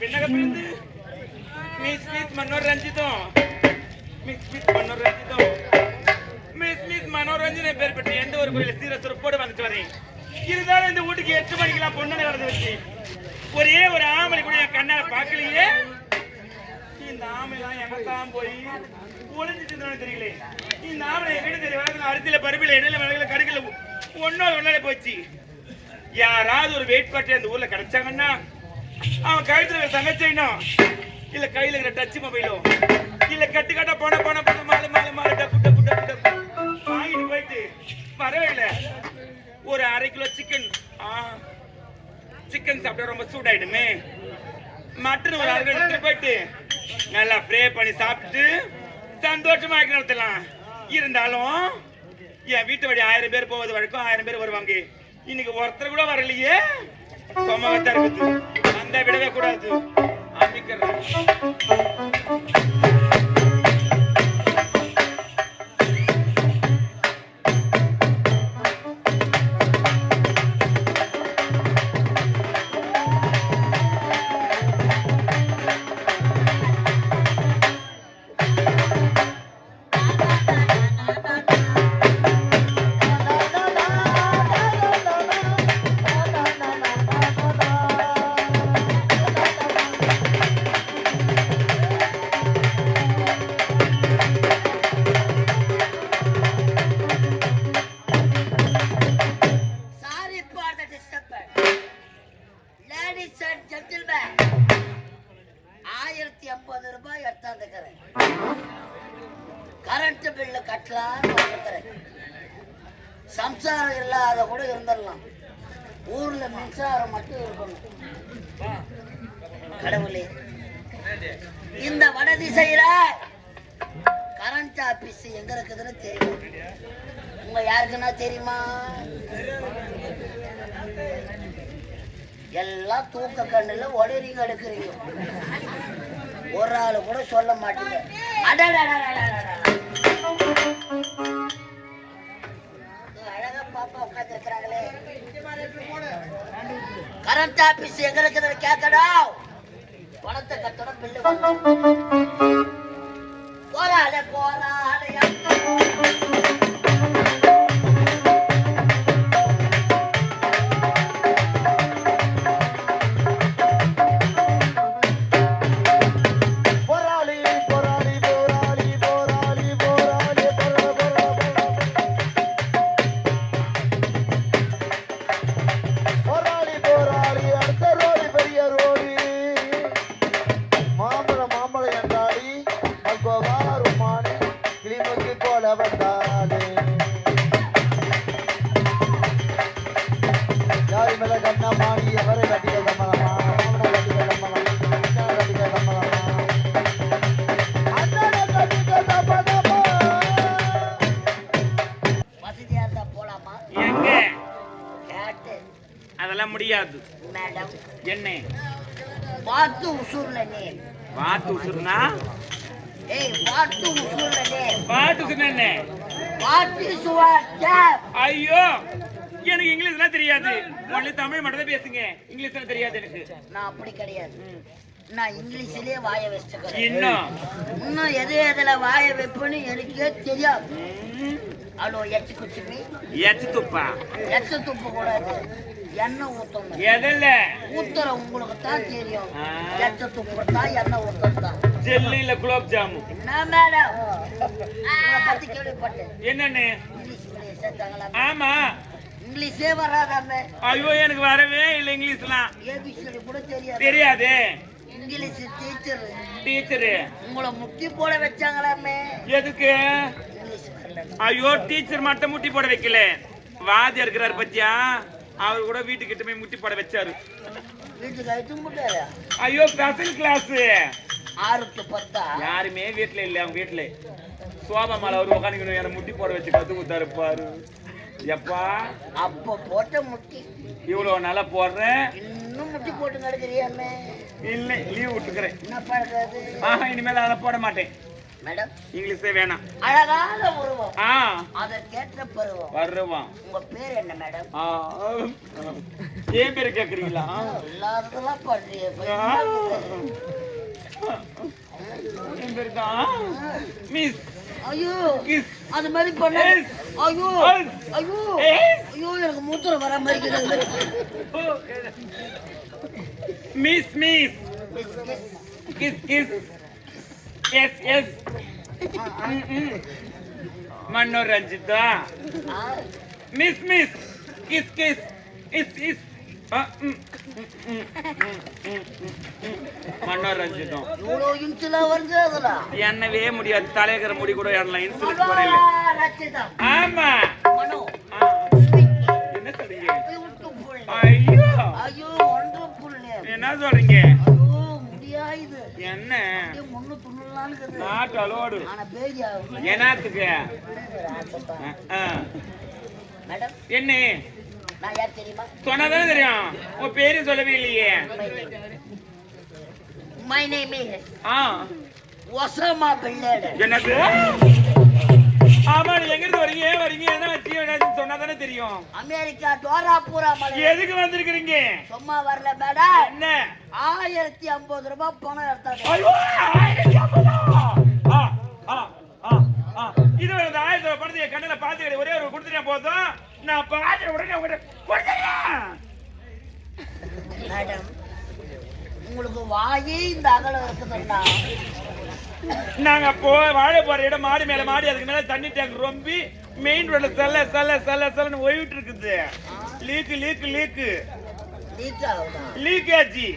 பின்னக பிரிந்து miss miss மனோரஞ்சிதம் miss Manoranjan பேர் பெற்ற எந்த ஒரு கோயில சீர சுரப்போடு வந்துட்டு வரேன். இருந்தாலும் இந்த வீட்டுக்கு 8 மணிக்கெல்லாம் பொண்ணு நடந்து வச்சு ஒரே ஒரு ஆமலை கூட என் கண்ணால பார்க்கலையே. இந்த ஆமைலாம் எங்கத்தான் போய் ஒளிஞ்சிட்டு தெரியல. இந்த ஆமலை எங்கிட்ட தெரிய அரிசியில பருப்பில இடையில மிளகுல கடுக்கல ஒன்னோட போச்சு. யாராவது ஒரு வெயிட் பாட்டி அந்த ஊர்ல கிடைச்சாங்கன்னா அவன் கழுத்துல தங்கச்சைனோ இல்ல கையில இருக்கிற டச் மொபைலோ இல்ல கட்டு கட்ட போன மாலை டப்பு வாங்கிட்டு போயிட்டு பரவாயில்ல ஒரு 1/2 கிலோ சிக்கன் சாப்பிட்டா ரொம்ப சூடாயிடுமே. மட்டன் ஒரு 1/2 கிலோ எடுத்துட்டு போயிட்டு நல்லா ஃப்ரை பண்ணி சாப்பிட்டு சந்தோஷமா நடத்தலாம். இருந்தாலும் என் வீட்டு வழி 1000 பேர் போவது வழக்கம். 1000 பேர் வருவாங்க. இன்னைக்கு ஒருத்தர் கூட வரலையே. சொமகத்தா இருக்குது. அந்த விடவே கூடாது. அமைக்கிறேன். கரண்ட் பில்லு கட்டலாம். சம்சாரம் இல்லாத கூட இருந்துடலாம். ஊர்ல மின்சாரம் மட்டும் இருக்கணும். கடவுளே, இந்த வட திசையில கரண்ட் ஆபீஸ் எங்க இருக்குதுன்னு தெரியும். உங்க யாருக்குன்னா தெரியுமா? எல்லாம் தூக்க கண்ணுல உடனீங்க எடுக்கிறீங்க. ஒரு ஆளு கூட சொல்ல மாட்டீங்க. அழகா பாப்பா உட்கார்ந்து இருக்கிறாங்களே. கரண்ட் ஆபீஸ் எங்க இருக்குது கேட்கணும். பணத்தை கட்டணும். பில்லு போராட அதெல்லாம் முடியாது மேடம். என்ன வாத்து உசூர்ல நீ வாத்து உசுர்னா? ஏய் வாத்து உசூர்ல நீ வாத்து உசுர்னா என்ன? வாத்து சுவாட்ட. ஐயோ, எனக்கு இங்கிலீஷ்லாம் தெரியாது. ஒன்லி தமிழ் மட்டும் தான் பேசுங்க. இங்கிலீஷ்லாம் தெரியாது எனக்கு. நான் அப்படி கிடையாது. நான் இங்கிலீஷ்லயே வாய வச்சுக்கிறேன். இன்னும் எதுல வாய வைப்பேன்னு எனக்கே தெரியாது. அவ்வளோ எச்சு குச்சிப்பி எச்சு துப்பா எச்சு துப்ப கூடாது. எண்ணெய் ஊத்தணும். எதில் ஊத்துற உங்களுக்கு தான் தெரியும். எச்ச துப்புறதா எண்ணெய் ஊத்தணும். ஜெல்லி இல்ல குலோப் ஜாமு. என்ன மேடம் உங்களை பத்தி கேள்விப்பட்டேன். என்னன்னு? இங்கிலீஷ் சேர்த்தாங்களா? ஆமா. இங்கிலீஷே வராதாமே. ஐயோ, எனக்கு வரவே இல்லை இங்கிலீஷ்லாம். ஏபிசிடி கூட தெரியாது. தெரியாது. இங்கிலீஷ் டீச்சரு உங்களை முட்டி போட வச்சாங்களாமே. எதுக்கு? ஐயோ, டீச்சர் மட்டும் முட்டி போட வைக்கல. வாத்தியார் இருக்கிறாரு பத்தியா, அவர் கூட வீட்டுக்கிட்ட போய் முட்டி போட வச்சாரு. ஐயோ, ஸ்பெஷல் கிளாஸ் 6 to 10. யாருமே வீட்டுல இல்ல. அவங்க வீட்டுல சோபா மேல அவர் உட்காந்துக்கணும். என்ன முட்டி போட வச்சு கத்து கொடுத்தாரு பாரு. எப்பா அப்ப போட்ட முட்டி இவ்வளவு நல்லா போடுறேன். இன்னும் முட்டி போட்டு நடக்கிறியாமே. இல்ல, லீவ் விட்டுக்கிறேன். என்ன பண்றது? இனிமேல் அதெல்லாம் போட மாட்டேன். மேடம், இங்கிலீஷே வேணாம். அழகான உருவம். அதற்கேற்ற பருவம் வருவான். உங்க பேர் என்ன மேடம்? ஏன் பேரு கேக்குறீங்களா? எல்லாத்துலாம் பண்றீங்க. என் பேரு தான் மிஸ் ஐயோ கிஸ் அது மாதிரி பண்ண Yes. ஐயோ Yes. ஐயோ Yes. ஐயோ எனக்கு மூத்திரம் வர மாதிரி இருக்குது miss miss kiss kiss yes yes Manoranjitha miss miss kiss kiss is is Manoranjitham இவ்வளோ இன்ச்சுலாம் வருது அதெல்லாம் என்னவே முடியாது தலையக்கிற முடி கூட ஏறலாம் இன்சுலின் குறையில ரச்சிதா ஆமா மனோ ஆ. என்ன சொல்றீங்க ஐயோ ஐயோ ஒன்றரை என்ன சொல்றீங்க ஐயோ முடியாது என்ன முன்னு துண்ணலான்னு இருக்குது நாட்டு அலோடு ஆனா பேதி ஆகும் என்னத்துக்கு மேடம் என்ன நான் யார் தெரியுமா சொன்னாதானே தெரியும் உன் பேரு சொல்லவே இல்லையே my name is uh Osama bin Laden என்னது ஆமா நீ எங்க இருந்து வரீங்க வரீங்க என்ன வச்சு என்னன்னு சொன்னாதானே தெரியும் அமெரிக்கா டோராபூரா மலை எதுக்கு வந்திருக்கீங்க சும்மா வரல மேடம் என்ன 1050 ரூபாய் பணம் எடுத்தாங்க ஐயோ 1050 ஆ ஆ ஆ ஆ இது ஒரு 1000 ரூபாய் பணத்தை என் கண்ணுல பாத்து ஒரே ஒரு கொடுத்துட்டா போதும் நான் பாத்து உடனே கொடுத்துறேன் மேடம் உங்களுக்கு வாயே இந்த அகலம் இருக்குதுன்னா நாங்க வாழ போற இடம் மாடி மேல மாடி அதுக்கு மேல தண்ணி டேங்க் ரொம்பி மெயின் ரோட்ல சல்ல ஓய்விட்டு இருக்குது லீக்கு லீக்கு லீக்கு லீக் ஆகுதா லீக்காச்சு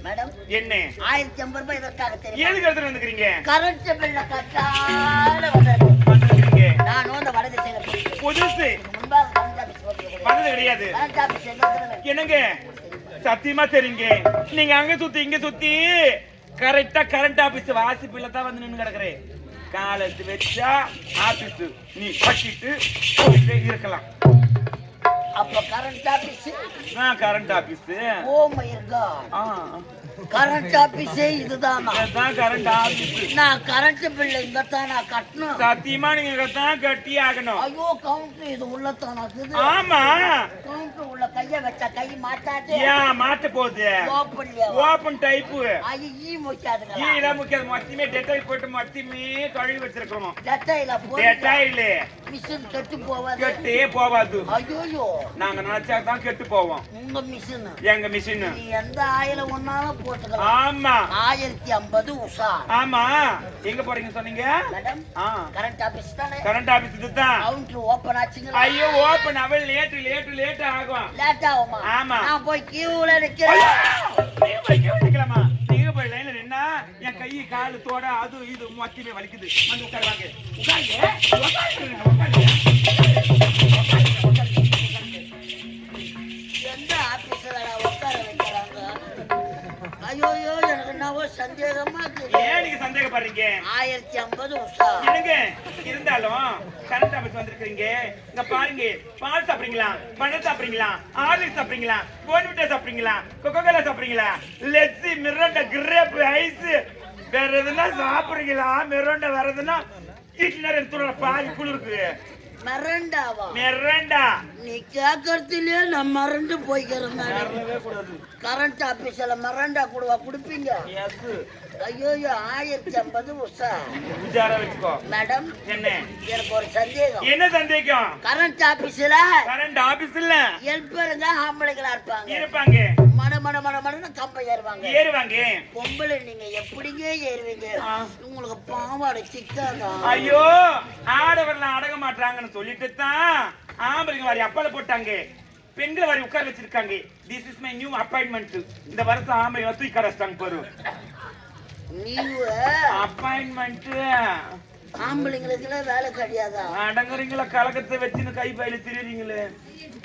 மேடம் என்ன 1050 ரூபாய் இதற்காக தெரியும் எதுக்கு எடுத்துட்டு வந்துக்கிறீங்க கரண்ட் பில்ல கட்டால வந்தது வந்துக்கிறீங்க நான் அந்த வடது செய்யல புதுசு முன்பாக கரண்ட் ஆபீஸ் போகிறேன் வந்தது கிடையாது கரண்ட் ஆபீஸ் என்ன என்னங்க சத்தியமா தெரியுங்க நீங்க அங்க சுத்தி இங்க சுத்தி கரெக்டா கரண்ட் ஆபீஸ் வாசிப்புல தான் வந்து நின்னு கிடக்குறேன் காலத்து வச்சா ஆபீஸ் நீ கட்டிட்டு போயிட்டே இருக்கலாம் அப்ப current office current office oh my god current ஆபீஸே இதுதானா கரண்ட் ஆபீஸ் நான் கரண்ட் பில் இங்க தான் நான் கட்டணும் சத்தியமா நீங்க தான் கட்டி ஆகணும் ஐயோ கவுண்டர் இது உள்ளதானா இருக்குது ஆமா கவுண்டர் உள்ள கைய வச்சா கை மாட்டாது ஏன் மாட்ட போகுது ஓப்பன்ல ஓபன் டைப் ஐயோ ஈ முக்காதுங்க ஈடா முக்கியம் மொத்தமே டெட்டாயில் போட்டு மொத்தமே கழுவி வச்சிருக்கோம் டெட்டாயில போய் டெட்டாயில் மிஷின் கெட்டு போவாது கெட்டே போவாது ஐயோ நாங்க நினைச்சா தான் கெட்டு போவோம் உங்க மிஷின் எங்க மிஷின் நீ எந்த ஆயில ஒன்னாலும் போட்டுக்கலாம் ஆமா 1050 உஷா ஆமா எங்க போறீங்க சொன்னீங்க மேடம் கரண்ட் ஆபீஸ் தானே கரண்ட் ஆபீஸ் இதுதான் கவுண்டர் ஓபன் ஆச்சுங்களா ஐயோ ஓபன் அவள் லேட் ஆகும் லேட் ஆகுமா ஆமா நான் போய் கியூல நிக்கிறேன் நீங்க போய் queue நிக்கலாமா நீங்க போய் லைன்ல நின்னா என் கை கால் தோட அது இது மொத்தமே வலிக்குது வந்து உட்காருவாங்க உட்காருங்க எந்த ஆபீஸ்ல உட்கார வைக்கிறாங்க ஐயோ எனக்கு என்னவோ சந்தேகமா இருக்கு ஏன் நீங்க சந்தேகப்படுறீங்க 1050 உஷா என்னங்க இருந்தாலும் கரண்ட் ஆபீஸ் வந்திருக்கீங்க இங்க பாருங்க பால் சாப்பிடுறீங்களா பழம் சாப்பிடுறீங்களா ஆர்லிக்ஸ் சாப்பிடுறீங்களா போன்விட்டா சாப்பிடுறீங்களா கொக்கோ கோலா சாப்பிடுறீங்களா லெஸ்ஸி மிரண்டா கிரேப் ஐஸ் வேற எதுனா சாப்பிடுறீங்களா மிரண்டா வேற எதுனா இட்லி எடுத்துற பால் குளிருக்கு மரண்டாவா மிரண்டா நீ கேட்கறதுலயே நான் மறந்து போய்க்கிறேன் மேடம் வரவே கூடாது கரண்ட் ஆபீஸ்ல மரண்டா கூடவா குடுப்பீங்க எஸ் ஐயோ 1050 உஷா விசாரா வச்சுக்கோ மேடம் என்ன எனக்கு ஒரு சந்தேகம் என்ன சந்தேகம் கரண்ட் ஆபீஸ்ல கரண்ட் ஆபீஸ் இல்ல ஹெல்ப்பருங்க ஆம்பளைங்களா இருப்பாங்க இருப்பாங்க மடன்னு கம்பை ஏறுவாங்க ஏறுவாங்க பொம்பளை நீங்க எப்படிங்க ஏறுவீங்க உங்களுக்கு பாவாடை சிக்காதா ஐயோ ஆடவர்லாம் அடங்க மாட்டாங்கன்னு சொல்லிட்டு தான் ஆம்பளைங்க வாரி அப்பால போட்டாங்க பெண்களை வாரி உட்கார வச்சிருக்காங்க this is my new appointment இந்த வருஷம் ஆம்பளைங்க தூக்கி கடைச்சிட்டாங்க பாரு நீங்க அப்பாயின்மெண்ட் ஆம்பளைங்களுக்கு வேலை கிடையாதா அடங்குறீங்களா கலகத்தை வச்சுன்னு கை பையில திரியுறீங்களே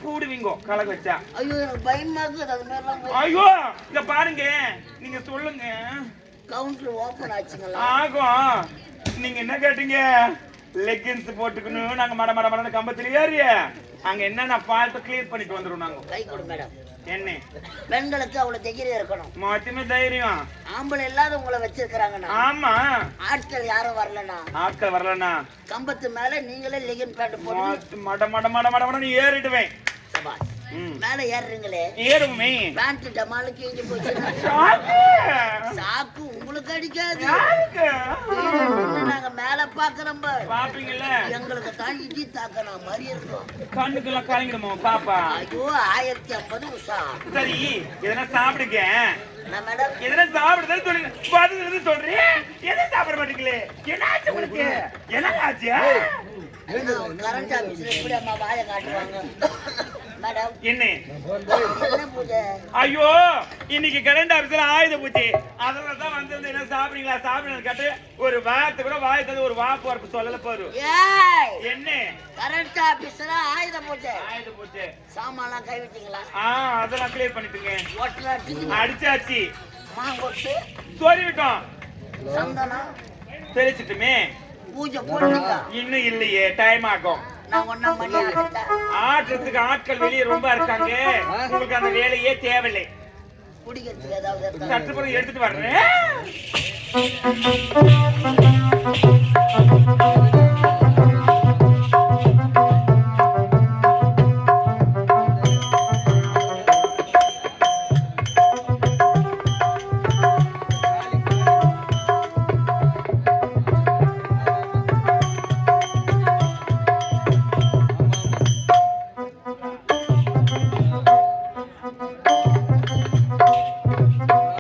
கூடுவீங்க கலக வச்சா ஐயோ எனக்கு பயமா இருக்குது அது மாதிரிலாம் ஐயோ இங்க பாருங்க நீங்க சொல்லுங்க கவுண்டர் ஓபன் ஆச்சுங்களா ஆகும் நீங்க என்ன கேட்டீங்க லெக்கின்ஸ் போட்டுக்கணும் நாங்க மட கம்பத்துல ஏறிய அங்க என்னன்னா ஃபால்ட் கிளியர் பண்ணிட்டு வந்துரும் நாங்க கை கொடு மேடம் என்ன பெண்களுக்கு அவ்வளவு தைரியம் இருக்கணும் மொத்தமே தைரியம் ஆம்பளை இல்லாத உங்களை வச்சிருக்கிறாங்கண்ணா ஆமா ஆட்கள் யாரும் வரலண்ணா ஆட்கள் வரலனா கம்பத்து மேல நீங்களே லெகின் பேண்ட் போட்டு மட ஏறிடுவேன் மேல ஏறுறீங்களே ஏறுமே பேண்ட் டமாலு கீஞ்சி போச்சு பிடிக்காது. யாருக்கு? கீழே நின்னு நாங்க மேல பாக்குறோம் பாரு. பாப்பீங்கல்ல, எங்களுக்கு தான் இடி தாக்கன மாதிரி இருக்கும். கண்ணுக்கெல்லாம் கலங்கிடுமா பாப்பா? ஐயோ 1050 உஷா. சரி, எதனா சாப்பிடுங்க. நான் மேடம் எதனா சாப்பிடுறதுன்னு சொல்லி பதில் சொல்றேன். எதை சாப்பிட மாட்டீங்களே? என்னாச்சு உங்களுக்கு? என்ன ஆச்சு? கரண்ட் ஆபீஸ்ல எப்படி அம்மா வாயை காட்டுவாங்க மேடம்? என்ன என்ன பூஜை? ஐயோ, இன்னைக்கு கரண்ட் ஆபீஸ்ல ஆயுத பூஜை. அதனால தான் வந்து என்ன சாப்பிடுறீங்களா சாப்பிடுங்க கேட்டு ஒரு வார்த்தை கூட வாய் தந்து ஒரு வாக்கு வரப்பு சொல்லல போரு. ஏய், என்ன கரண்ட் ஆபீஸ்ல ஆயுத பூஜை. ஆயுத பூஜை? சாமான்லாம் கை வச்சீங்களா? அதெல்லாம் கிளியர் பண்ணிட்டுங்க. ஓட்டல அடிச்சு அடிச்சாச்சு, மாங்கொட்டு சொல்லி விட்டோம், சந்தனம் தெரிச்சிட்டுமே. பூஜை போட்டுங்க. இன்னும் இல்லையே, டைம் ஆகும். நான் 1 மணி ஆகிட்டேன். ஆட்டுறதுக்கு ஆட்கள் வெளியே ரொம்ப இருக்காங்க. உங்களுக்கு அந்த வேலையே தேவையில்லை. குடிக்கிறதுக்கு ஏதாவது இருக்கா? சட்டுப்புறம் எடுத்துட்டு வர்றேன்.